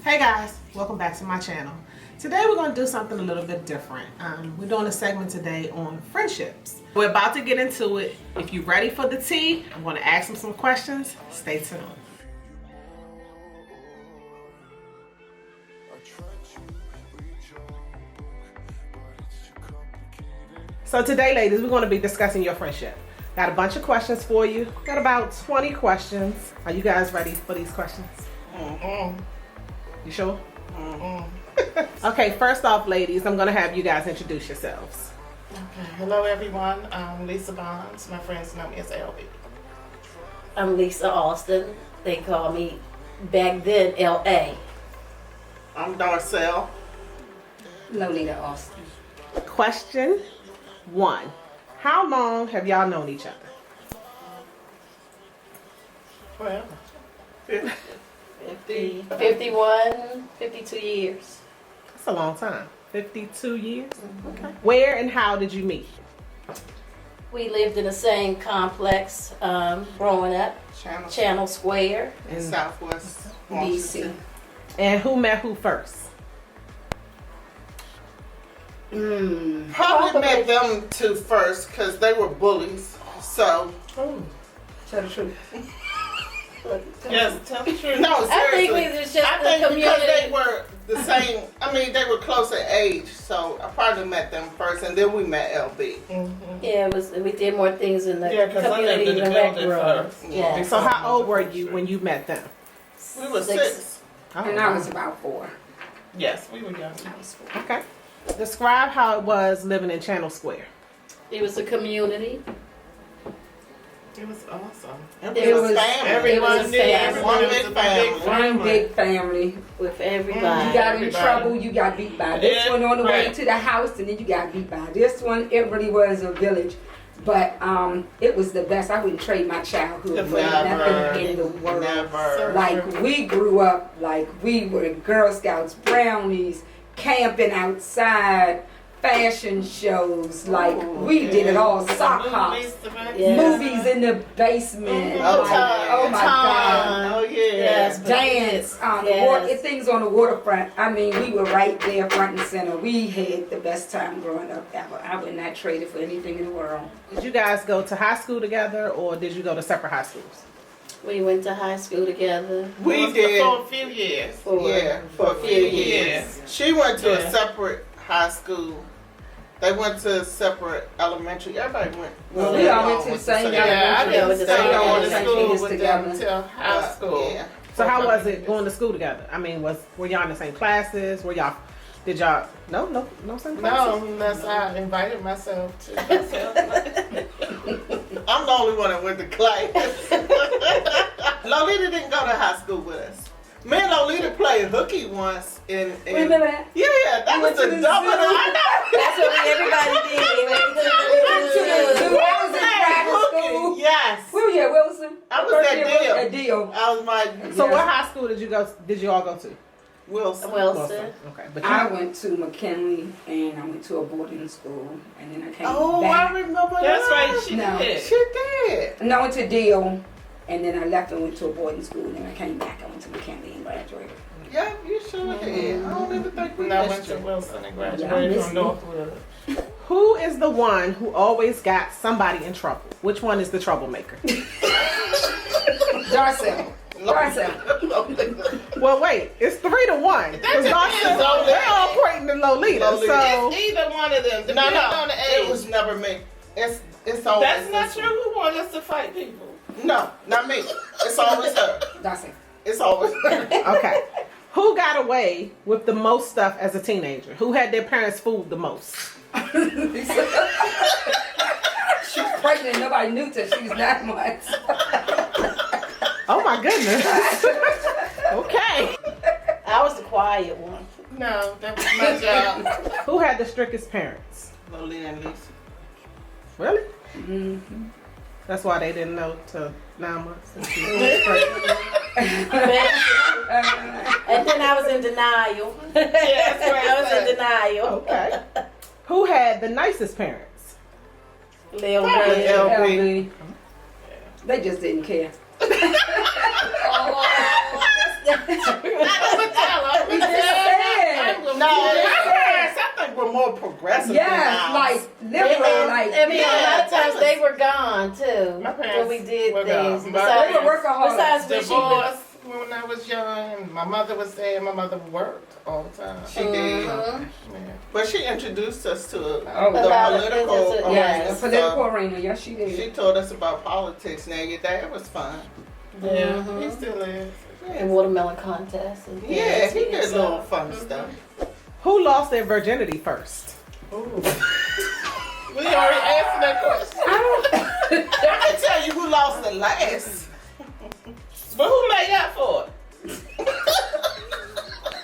Hey guys, welcome back to my channel. Today we're going to do something a little bit different. We're doing a segment today on friendships. We're about to get into it. If you're ready for the tea, I'm going to ask them some questions. Stay tuned. So today, ladies, we're going to be discussing your friendship. Got a bunch of questions for you. Got about 20 questions. Are you guys ready for these questions? Mm-hmm. You sure? Mm-hmm. Okay, first off, ladies, I'm going to have you guys introduce yourselves. Okay. Hello, everyone. I'm Lisa Bonds. My friends know me as LB. I'm Lisa Austin. They call me back then L.A. I'm Darcel. Lolita Austin. Question 1. How long have y'all known each other? Forever. 50. 51, 52 years. That's a long time. 52 years? Okay. Where and how did you meet? We lived in the same complex growing up, Channel Square. In Southwest DC. Washington. And who met who first? Probably met them two first because they were bullies. So. Tell the truth. Yes, tell the truth. No, I think seriously. it was just I the think because community. they were the same. I mean, they were close in age, so I probably met them first, and then we met LB. Yeah, it was. We did more things in the Yeah, 'cause I lived community in the than rec building room. first. Yeah. So how old were you when you met them? We were 6. Oh, And I was about 4. Yes, we were young. Okay. Describe how it was living in Channel Square. It was a community. It was awesome. It was- family. everyone Everyone knew family. everyone. One big family. One big family. With You everybody. got in Everybody. trouble, you got beat by this one on the way Right. to the house, and then you got beat by this one. It really was a village. But it was the best. I wouldn't trade my childhood for nothing in the world. Never. Like, we grew up like we were Girl Scouts, brownies, camping outside, fashion shows. Like, we did it all. Sock hops. Yeah. Movies in the basement. Oh, Like, time. oh my God. Oh, yeah. Yes. Dance on the Yes. water, things on the waterfront. I mean, we were right there, front and center. We had the best time growing up ever. I would not trade it for anything in the world. Did you guys go to high school together or did you go to separate high schools? We went to high school together. We did. For a few years. For a few years. She went to a separate high school. They went to separate elementary. Everybody went. Well, we all went to the same Yeah, I elementary. didn't stay Yeah, on the yeah, school kids with together. them until high school. Yeah. So how was it going to school together? I mean, were y'all in the same classes? Did y'all, no same classes? No, unless I invited myself to myself. I'm the only one that went to class. Lolita didn't go to high school with us. Me and Lolita played hooky once in Remember that? Yeah, that was went the to the double. zoo. I know. That's what everybody did. We went to We went to the zoo. I was in Played private hooky. school. Yes. Where were you at, Wilson? I was First at year was Deal. at Deal. I was my So Yes. what high school did you all go to? Wilson. Wilson. Okay. But I you, went to McKinley, and I went to a boarding school, and then I came Oh, back. I remember That's that. right, she No. did. She did. And I went to Deal, and then I left and went to a boarding school, and then I came back. I went to McKinley and graduated. Yeah, you sure did. I don't even think we And I went missed to you. Wilson and Yeah, I graduated missed from it. Northwood. who is the one who always got somebody in trouble? Which one is the troublemaker? Darcel. Darcel. Well, wait, it's 3-1. Because Lolita. they're all pointing to Lolita. Lolita. So It's either one of them. No, depending on the it age. was never me. It's always That's not this true. Who wanted us to fight people? one. No, not me. It's always her. Darcel. It's always her. okay. Who got away with the most stuff as a teenager? Who had their parents fooled the most? She was pregnant. Nobody knew till she was 9 months. Oh my goodness. Okay. I was the quiet one. No, that was my job. Who had the strictest parents? Lolita and Lisa. Really? Mm-hmm. That's why they didn't know till 9 months. And she was pregnant. And then I was in denial. Yeah, that's right. I was in denial. Okay. Who had the nicest parents? Lil Probably Ray. LB. LB. They just didn't care. I never tell her. more progressive Yes, than ours. like liberal, like I mean, a lot of times Yeah, they were gone too My parents when we did were things. gone. Besides, they were workaholics. besides when she was, Divorced when I was young. My mother was there. My mother worked all the time. she did. Mhm. Yeah. But she introduced us to Oh, the A lot of political things, arena. yes. the So political arena. Yes, she she did. told us about politics. Now your dad was fun. Yeah, Mhm. he still is. and watermelon contest. And Yeah, things. he did So, little fun stuff. Who lost their virginity first? We already answered that question. I can tell you who lost the last. But who laid out for it?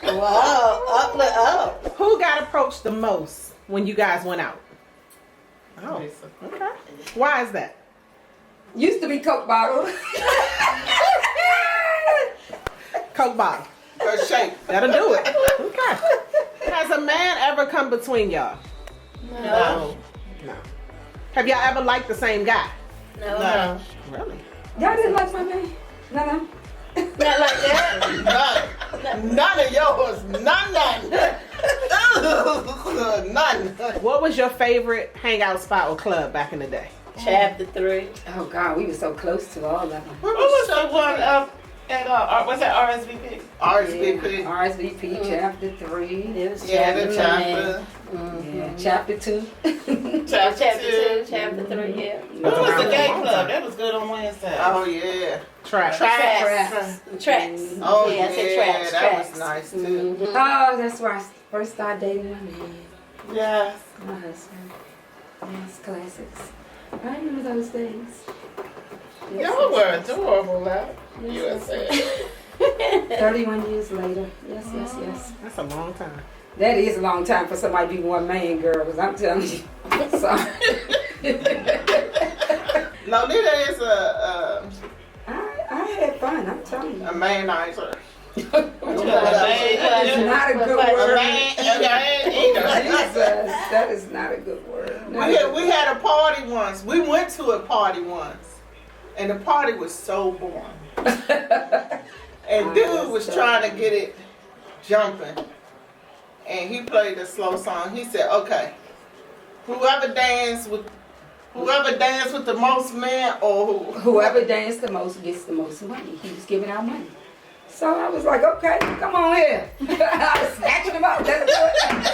Wow, up. Who got approached the most when you guys went out? Oh, Lisa. okay. Why is that? Used to be Coke bottle. Coke bottle. Her shape. That'll do it. Okay. Has a man ever come between y'all? No, No. Have y'all ever liked the same guy? no, No. Really? Y'all didn't like my man? No. not like that. None of yours. None. None. What was your favorite hangout spot or club back in the day? Chapter 3. Oh God, we were so close to all of them. What was the one up at was that RSVP? RSVP. RSVP chapter 3. It was Yeah, chapter the 3. chapter. Yeah, chapter 2. Chapter 2, chapter 3, yeah. What was the gay club? That was good on Wednesday. Oh yeah. Trash. Tracks. Tracks. Oh yeah, I said tracks. that Tracks. was nice too. Mhm. Oh, that's where I first started dating my man, Yes. my husband. Yes, classics. I remember those days. Yes, Y'all were yes, adorable, love. yes, USA. yes. 31 years later. Yes, yes, yes. That's a long time. That is a long time for somebody to be one man, girl, because I'm telling you. Sorry. Lolita is a I had fun, I'm telling you. manizer. That is not a good A word. man. Jesus, that is not a good word. We had a party once. We went to a party once, and the party was so boring. And dude was trying to get it jumping, and he played a slow song. He said, "Okay, whoever danced with the most men, or who." Whoever danced the most gets the most money. He was giving out money. So I was like, okay, come on here. I was snatching him up. Let's do it.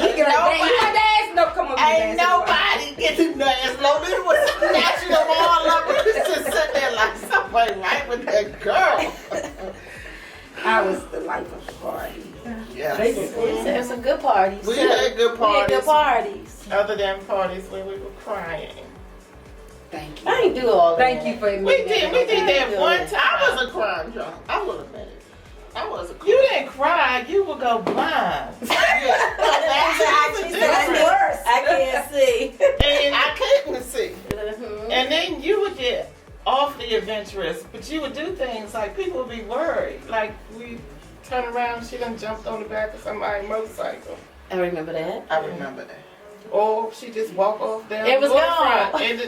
He can like, you want to dance? No, come on. Ain't nobody getting dance. Lolita was snatching them all up. We was just sitting there like, something right with that girl. I was the life of the party. Yeah. They We were used to have some good parties. We too. had good We had good parties. parties. Other than parties where we were crying. Thank I you. ain't do all Thank that. you for We admitting did that one time. I was a crime drunk. I will admit it. I was a crime. You didn't cry, you would go blind. Yeah. That's worse. I can't see. And, I couldn't see. Mhm. and then you would get awfully adventurous, but you would do things like people would be worried. Like we turn around, she done jumped on the back of somebody's motorcycle. I remember that. I remember that. Or she just walk off down It was the waterfront. gone. And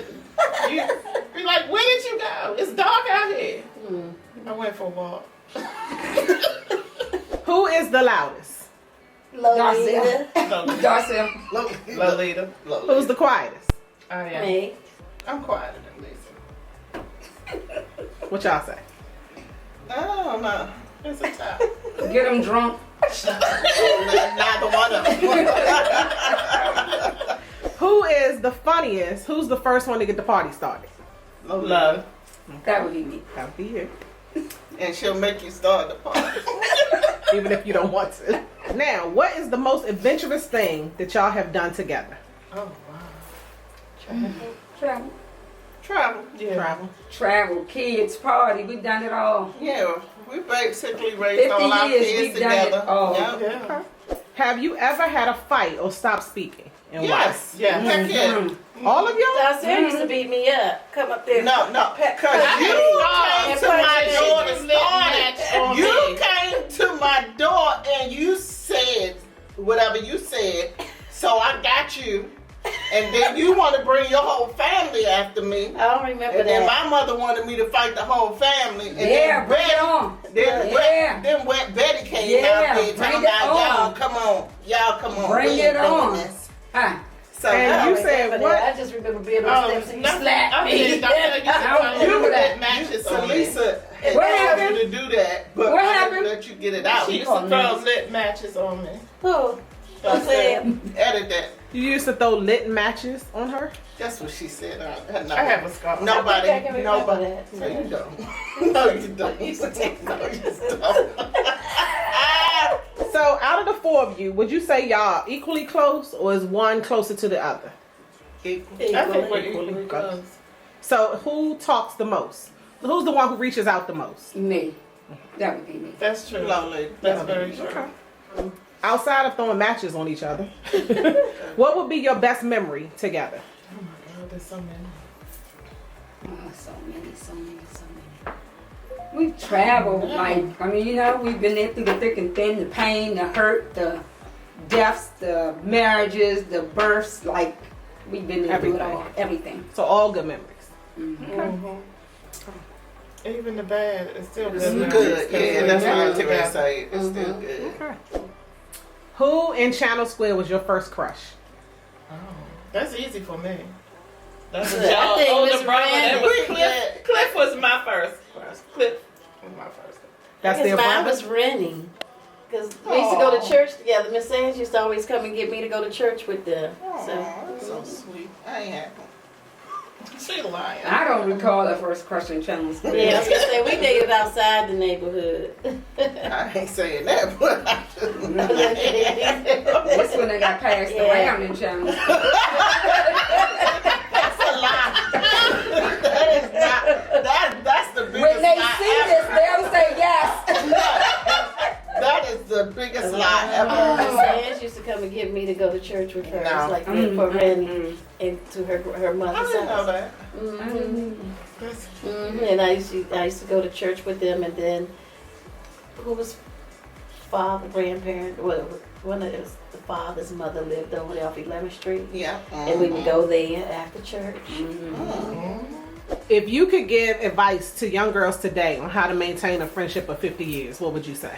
you be like, where did you go? It's dark out here. Mm. I went for a walk. Who is the loudest? Lolita. Darcy. Lolita. Who's the quietest? Oh yeah. Me. I'm quieter than Lisa. What y'all say? I don't know. It's a tie. Get them drunk. Neither one of them. Who is the funniest? Who's the first one to get the party started? Love. That would be me. That would be you. And she'll make you start the party. Even if you don't want to. Now, what is the most adventurous thing that y'all have done together? Oh wow. Travel. Travel. Yeah. Travel. Travel. Kids, party. We've done it all. Yeah, we basically raised 50 all our years kids we've done it together. all. Yep. Yeah. Have you ever had a fight or stopped speaking? And Yes. Yeah. Heck yeah. Mhm. why? All of y'all? Darcy used to beat me up. Come up there. No, because you came to my door to start it. You came to my door and you said whatever you said, so I got you. And then you want to bring your whole family after me. I don't remember And then that. my mother wanted me to fight the whole family. And Yeah, then bring it on. Then wet Betty came Yeah, out there bring talking it about on. y'all come on. Y'all come on. Bring We it ain't doing on. this. Huh. So And I you don't said remember what? that. I just remember being on steps and you slapped I me. mean, Dr. I don't you remember did that. matches So on me. Lisa had What told happened? you to do that, but What I happened? didn't let you get it out. She used to throw lit matches on me. Who? I Who said? Edit that. You used to throw lit matches on her? That's what she said. I have a scar. Nobody. I think I can remember Nobody. that. No, you don't. No, you don't. You used to take No, you don't. So out of the four of you, would you say y'all equally close or is one closer to the other? Equal. I think we're Equally. equally close. So who talks the most? Who's the one who reaches out the most? Me. That would be me. That's true. Hello, lady. That's very true. Okay. Outside of throwing matches on each other, what would be your best memory together? Oh my God, there's so many. Oh, so many. We've traveled, like, I mean, you know, we've been there through the thick and thin, the pain, the hurt, the deaths, the marriages, the births, like, we've been there through it all, everything. So all good memories. Mm-hmm. Even the bad, it's still good. It's memories, good. 'cause Yeah, we that's what I were was going to together. say. It's still good. Okay. Who in Channel Square was your first crush? Oh, that's easy for me. That's I y'all think older Miss brother. That Randall. was Cliff. Cliff was my first crush. Cliff was my first. That's Because their mine brother? was Rennie. Because we used to go to church together. Miss Sands used to always come and get me to go to church with them. So. Aw, that's so sweet. I ain't happy. She lying. I don't recall the first crush in Channel Square. Yeah, I was gonna say we dated outside the neighborhood. I ain't saying that, but I just. This one that got passed Yeah. around in Channel Square. That's a lie. That is not. That's the biggest When they lie see ever. this, they'll say yes. That is the biggest lie ever. Miss Sands used to come and get me to go to church with her. It No. was like for Rennie and to her mother's I didn't know house. that. That's- And I used to go to church with them, and then who was father, grandparent? Well, one of us, the father's mother lived over there off 11th Street, Yeah. and we would go there after church. If you could give advice to young girls today on how to maintain a friendship of 50 years, what would you say?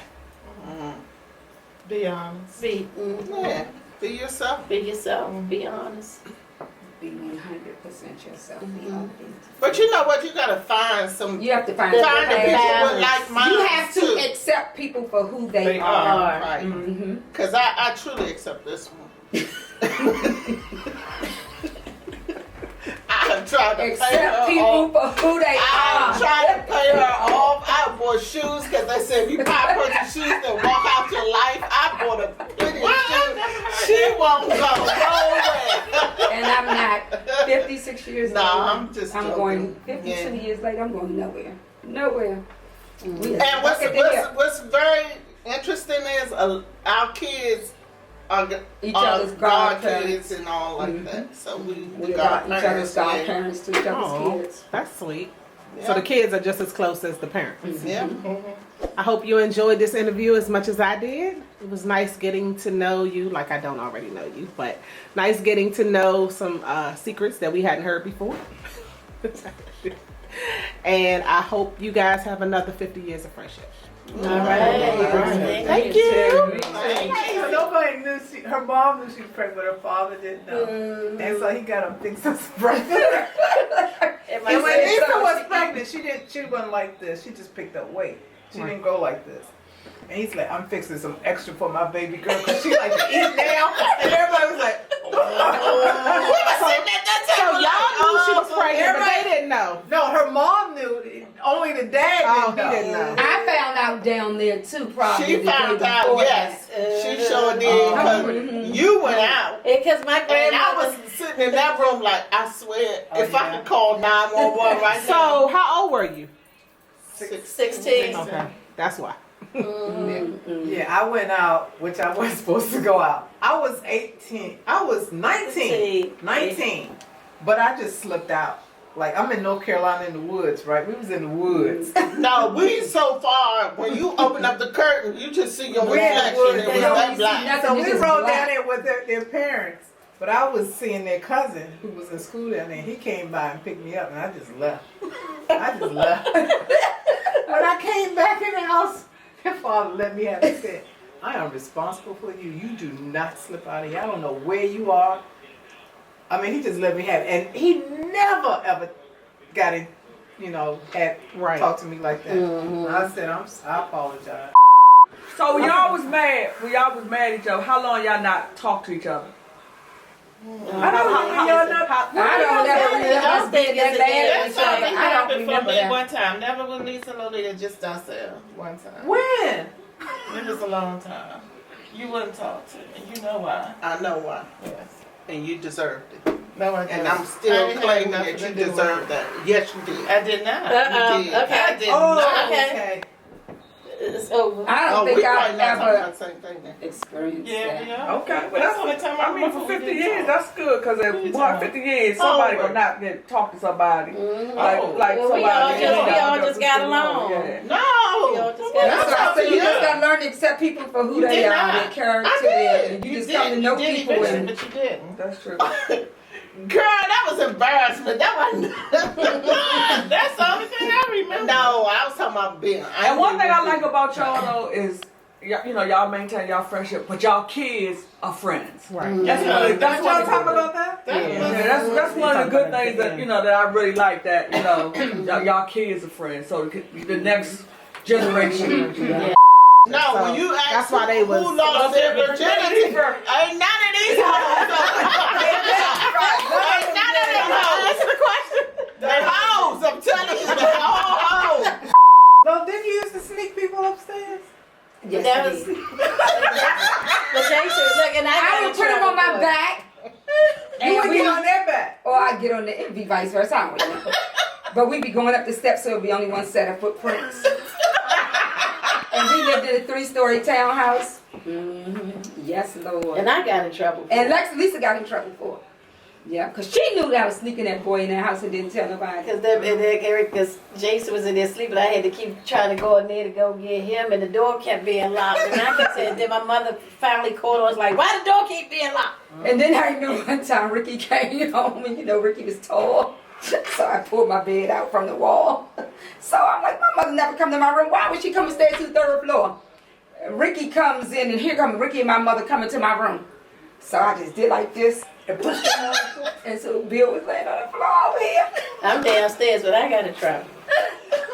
Be honest. Yeah. Be yourself. Be yourself. Be honest. Be 100% yourself. Be honest. But you know what? You gotta find some. You have to find Find the people balance. with like minds You have to too. accept people for who they They are. are. Right. Mm-hmm. Cause I truly accept this one. I'm trying to pay Accept her people off. for who they I'm are. trying to pay her off. I bought shoes because they said if you buy a person shoes and walk out your life. I bought a pretty shoe. She won't go nowhere. And I'm not 56 years No, old. I'm just I'm joking. going 52 Yeah. years later. I'm going nowhere. Nowhere. We And stuck at the hip. what's very interesting is our kids are Each other's godparents. kids and all like that. So we We are each other's godparents. Yeah. godparents to each other's Oh, kids. that's sweet. Yeah. So the kids are just as close as the parents. Yeah. I hope you enjoyed this interview as much as I did. It was nice getting to know you, like I don't already know you, but nice getting to know some secrets that we hadn't heard before. And I hope you guys have another 50 years of friendship. All right. Thank you. Thank Nobody knew her mom knew she was pregnant, but her father didn't know. And so he got him fixed us pregnant. And And when my Lisa sister- was pregnant, she wasn't like this. She just picked up weight. She didn't go like this. And he's like, I'm fixing some extra for my baby girl because she like to eat now. And everybody was like, So y'all knew she was pregnant, but they didn't know. no, her mom knew. Only the dad Oh, didn't know. he didn't know. I found out down there too, probably. She the day found out, before yes. She sure did. Because you went out. Because my And I grandmother. was sitting in that room like, I swear, if I could call 911 right now. So how old were you? 16. Okay, that's why. Yeah, I went out, which I wasn't supposed to go out. I was 18. I was 19. 19. But I just slipped out. Like, I'm in North Carolina in the woods, right? We was in the woods. No, we so far, when you open up the curtain, you just see your We in the reflection. woods. It They was don't that see black. nothing. So You we just rode black. down there with their parents. But But I was seeing their cousin who was in school down there. He came by and picked me up, and I just left. I just left. When I came back in the house, her father let me have it. He said, I am responsible for you. You do not slip out of here. I don't know where you are. I mean, he just let me have it. And he never, ever got in, had talked to me like that. I said, I apologize. So when y'all was mad, at each other, how long y'all not talk to each other? I don't know. Y'all not. I don't ever stayed that bad. That's something I don't happened for remember me that. one time. Never with Lisa and Lolita, just ourselves one time. When? It was a long time. You wouldn't talk to me. You know why? I know why. Yes. And you deserved it. No, I didn't. And I'm I still didn't have claiming nothing that to you do with deserved it. that. Yes, you did. I did not. You did. Okay. I did Oh, not. Okay. It's over. I don't Oh, we think probably I've not talking ever about the same thing then. experienced Yeah, that. yeah. Okay, but That's the only time I I mean, for remember we 50 didn't years, talk. that's good, because We if talk. 50 years, somebody Over. gonna not get talk to somebody. Mhm. Like Oh. like Well, we somebody. all just- that we all just got along. Yeah. No. We all just got That's what I That's said. You up to just you. gotta learn to accept people for who You they did are, not. their character, I did. and you You just did. come to know You did people. eventually, And but you didn't. That's true. Girl, that was embarrassment. That wasn't. That's the only thing I remember. No, I was talking about being. And one thing I like about y'all though is, y'all maintain y'all friendship, but y'all kids are friends. Right. That's Yeah. one. That's Did y'all y'all talk about that. That Yeah. was- That's one of the good things that that I really like, that y'all kids are friends. So the next generation. No, when you ask That's why they was- who lost their virginity, ain't none of these hoes. Ain't none of them hoes. Answer the question. They hoes. I'm telling you, they all hoes. No, didn't you used to sneak people upstairs? yes, That I was- did. But Jason, look, and I would put them on my back, You would we- get on their back. or I get on the, it'd be vice versa. I don't know. But we'd be going up the steps, so it'd be only one set of footprints. And we lived in a 3-story townhouse. Yes, Lord. And I got in trouble. And Lisa got in trouble for it. Yeah, because she knew that I was sneaking that boy in that house and didn't tell nobody. Because Jason was in there sleeping, I had to keep trying to go in there to go get him, and the door kept being locked. And I kept saying, then my mother finally called on, was like, why the door keep being locked? And then I remember one time Ricky came home, and Ricky was tall. So I pulled my bed out from the wall. So I'm like, my mother never come to my room. Why would she come upstairs to the 3rd floor? Ricky comes in, and here come Ricky and my mother coming to my room. So I just did like this and pushed him on. And so Bill was laying on the floor over here. I'm downstairs, but I got in trouble.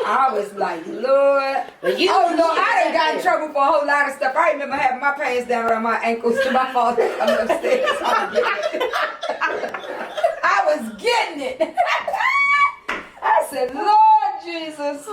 I was like, Lord. But you- Oh, no, I done got in trouble for a whole lot of stuff. I remember having my pants down around my ankles to my father coming upstairs. I was getting it. I said, Lord Jesus.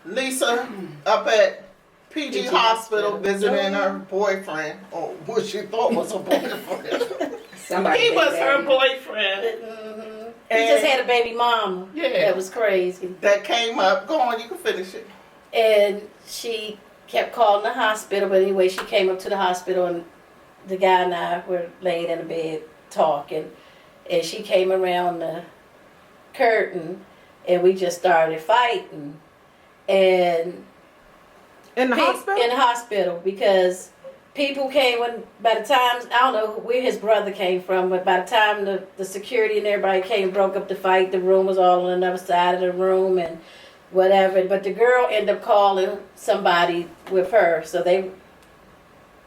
Lisa up at PG Hospital visiting her boyfriend, or what she thought was her boyfriend. Somebody He said was that. her boyfriend. He just had a baby mama. Yeah. That was crazy. That came up. Go on, you can finish it. And she kept calling the hospital, but anyway, she came up to the hospital, and the guy and I were laid in the bed talking, and she came around the curtain, and we just started fighting. And In the hospital? in the hospital, because people came when, by the time, I don't know where his brother came from, but by the time the security and everybody came, broke up the fight, the room was all on another side of the room and whatever. But the girl ended up calling somebody with her, so they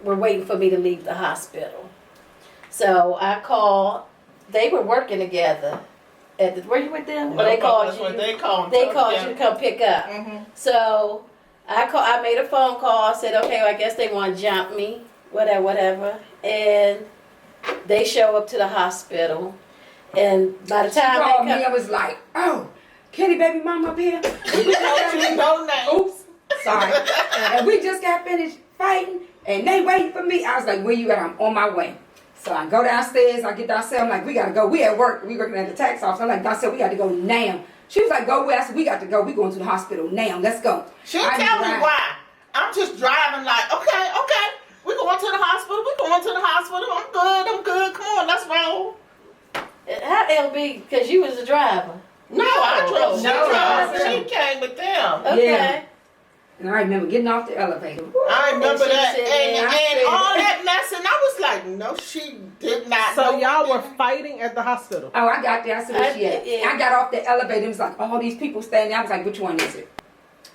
were waiting for me to leave the hospital. So I called, they were working together. Were you with them? Or they called That's you? what they called. They called you to come pick up. So I made a phone call. I said, okay, well, I guess they want to jump me, whatever. And they show up to the hospital. And by the She time called they me and was like, oh, Kenny baby mama up here. No name. Oops, sorry. And we just got finished fighting, and they waiting for me. I was like, where you at? I'm on my way. So I go downstairs, I get downstairs, I'm like, we gotta go. We at work, we working at the tax office. I'm like, downstairs, we got to go now. She was like, go where? I said, we got to go. We going to the hospital now. Let's go. She didn't tell me why. I'm just driving like, okay. We going to the hospital. I'm good. Come on, let's roll. How LB? Because you was the driver. No, I drove. She She drove. came with them. Okay. Yeah. And I remember getting off the elevator. I remember And she that. said, "Man, I And said-" all that mess. And I was like, no, she did not. So know y'all what were fighting at the hospital. Oh, I got there. I said, where she at? Yeah. I got off the elevator. It was like all these people standing there. I was like, which one is it?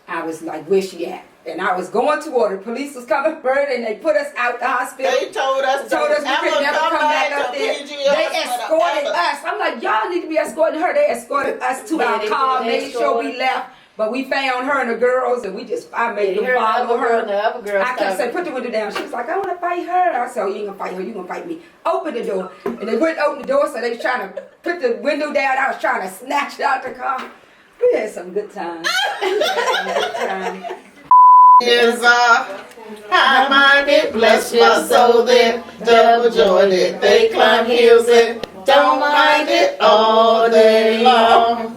I was like, where's she at? And I was going toward her. Police was coming first, and they put us out the hospital. They told us We could never come back up there. They escorted us. I'm like, y'all need to be escorting her. They escorted us to Yeah, our they car, did. They made sure we escorted. left. But we found her and the girls, and I made them follow Her and her. the other girl I kept started- saying, put the window down. She was like, I want to fight her. I said, oh, you ain't gonna fight her. You gonna fight me. Open the door. And they wouldn't open the door, so they was trying to put the window down. I was trying to snatch it out the car. We had some good times. We had some good times. Is high-minded, bless my soul, then double jointed. They climb hills and don't mind it all day long.